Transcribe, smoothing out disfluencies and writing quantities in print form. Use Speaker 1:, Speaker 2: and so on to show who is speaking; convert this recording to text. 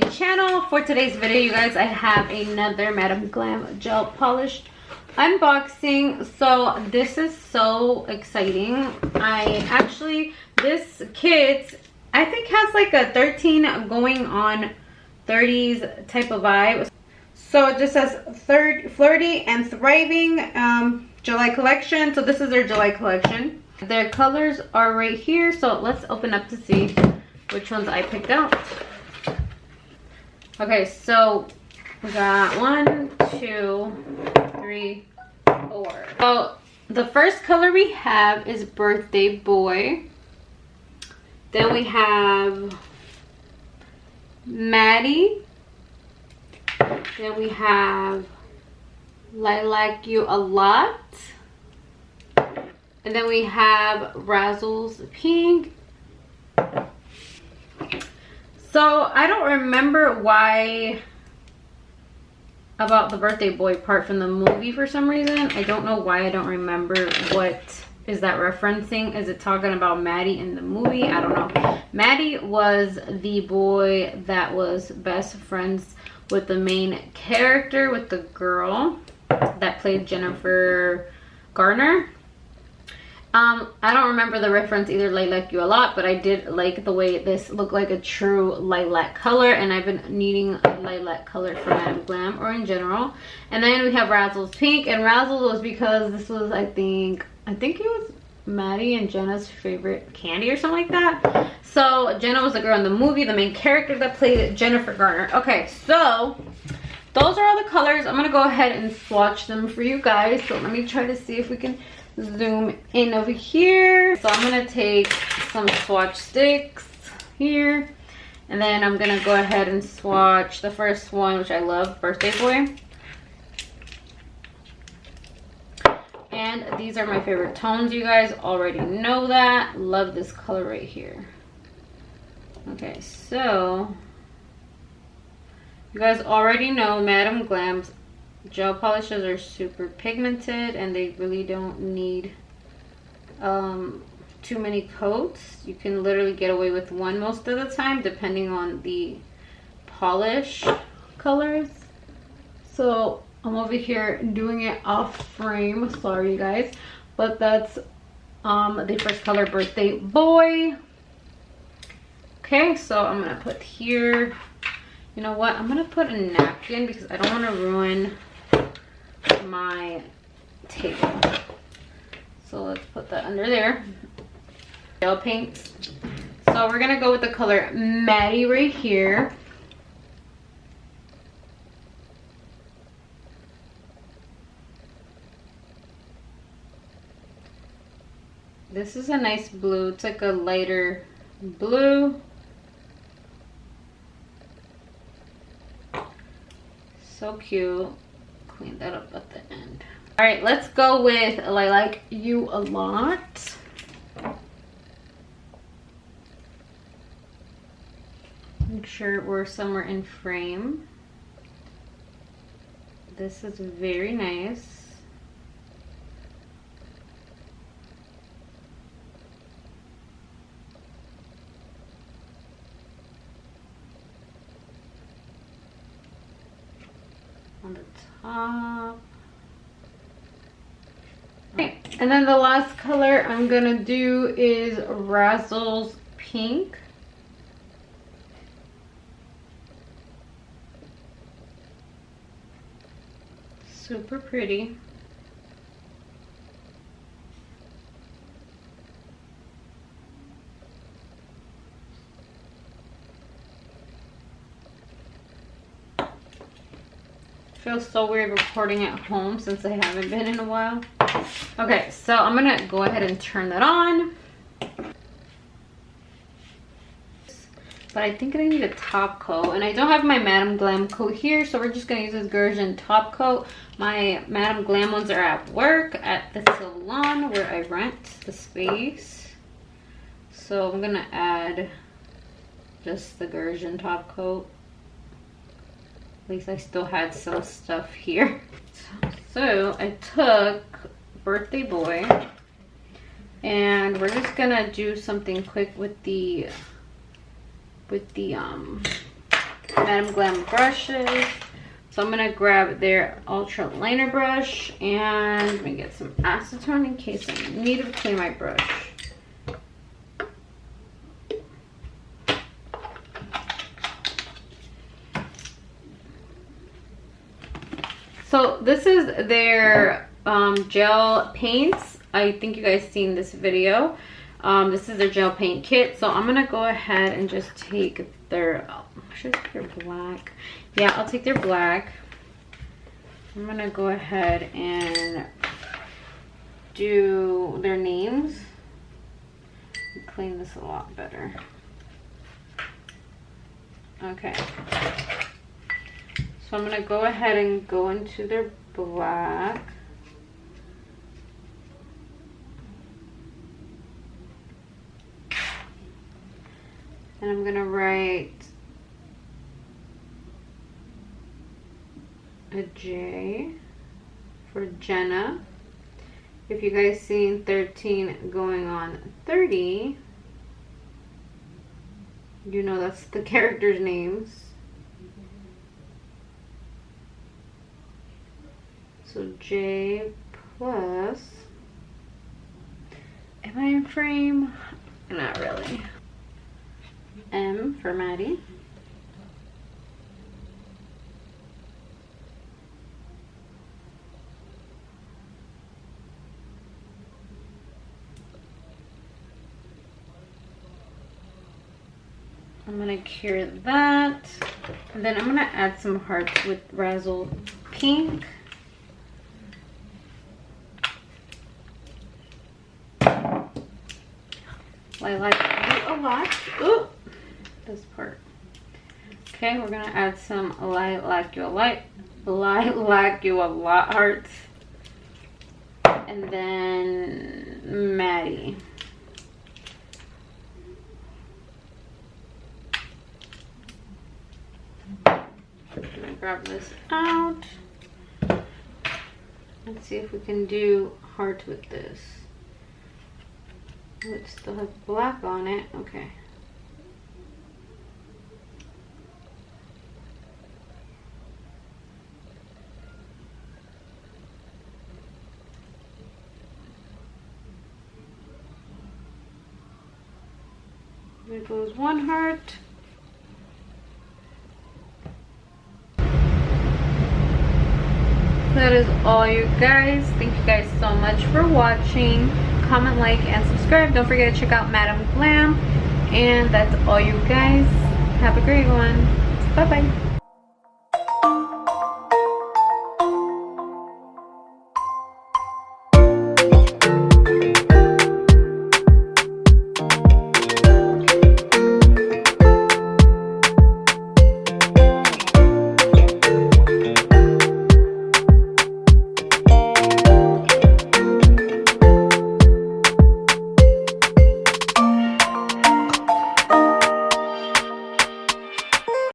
Speaker 1: my channel. For today's video, you guys, I have another Madam Glam gel polish unboxing. So this is so exciting. This kit I think has like a 13 going on 30s type of vibe. So it just says Flirty and Thriving July collection. So this is their July collection. Their colors are right here, so let's open up to see which ones I picked out. Okay, so we got 1, 2, 3, 4. So the first color we have is Birthday Boy. Then we have Maddie. Then we have Like You a Lot. And then we have Razzles Pink. So I don't remember why about the Birthday Boy part from the movie for some reason. I don't know why I don't remember what is that referencing. Is it talking about Maddie in the movie? I don't know. Maddie was the boy that was best friends with the main character, with the girl that played Jennifer Garner. I don't remember the reference either, Like You a Lot, but I did like the way this looked like a true lilac color, and I've been needing a lilac color for Madam Glam or in general. And then we have Razzles Pink, and Razzles was because this was I think it was Maddie and Jenna's favorite candy or something like that. So Jenna was the girl in the movie, the main character that played Jennifer Garner. Okay, so those are all the colors. I'm gonna go ahead and swatch them for you guys. So let me try to see if we can zoom in over here. So I'm gonna take some swatch sticks here, and then I'm gonna go ahead and swatch the first one, which I love, Birthday Boy. And these are my favorite tones. You guys already know that. Love this color right here. Okay, so you guys already know Madam Glam's gel polishes are super pigmented, and they really don't need too many coats. You can literally get away with one most of the time, depending on the polish colors. So I'm over here doing it off frame, sorry you guys, but that's the first color, Birthday Boy. Okay, so I'm gonna put here, you know what, I'm gonna put a napkin because I don't want to ruin my table. So let's put that under there. Gel paints. So we're gonna go with the color Maddie right here. This is a nice blue. It's like a lighter blue. So cute. Clean that up at the end. All right, let's go with Like You a Lot. Make sure we're somewhere in frame. This is very nice. On the top. Okay, and then the last color I'm gonna do is Razzles Pink. Super pretty. Feels so weird recording at home since I haven't been in a while. Okay, so I'm gonna go ahead and turn that on. But I think I need a top coat, and I don't have my Madam Glam coat here, so we're just gonna use this GERSHION top coat. My Madam Glam ones are at work at the salon where I rent the space. So I'm gonna add just the GERSHION top coat. At least I still had some stuff here. So I took Birthday Boy, and we're just gonna do something quick with the Madam Glam brushes. So I'm gonna grab their ultra liner brush and let me get some acetone in case I need to clean my brush. So this is their gel paints. I think you guys seen this video. This is their gel paint kit. So I'm gonna go ahead and just take their, should I take their black? Yeah, I'll take their black. I'm gonna go ahead and do their names. Clean this a lot better. Okay. So I'm gonna go ahead and go into their black. And I'm gonna write a J for Jenna. If you guys seen 13 going on 30, you know that's the characters' names. So J plus, am I in frame? Not really. M for Maddie. I'm gonna cure that. And then I'm gonna add some hearts with Razzles Pink. I like it a lot. Ooh, this part. Okay, we're gonna add some like you a lot hearts. And then Maddie. Grab this out. Let's see if we can do heart with this. Oh, it still has black on it. Okay. There goes one heart. That is all, you guys. Thank you guys so much for watching. Comment, like, and subscribe. Don't forget to check out Madam Glam. And that's all, you guys. Have a great one. Bye bye.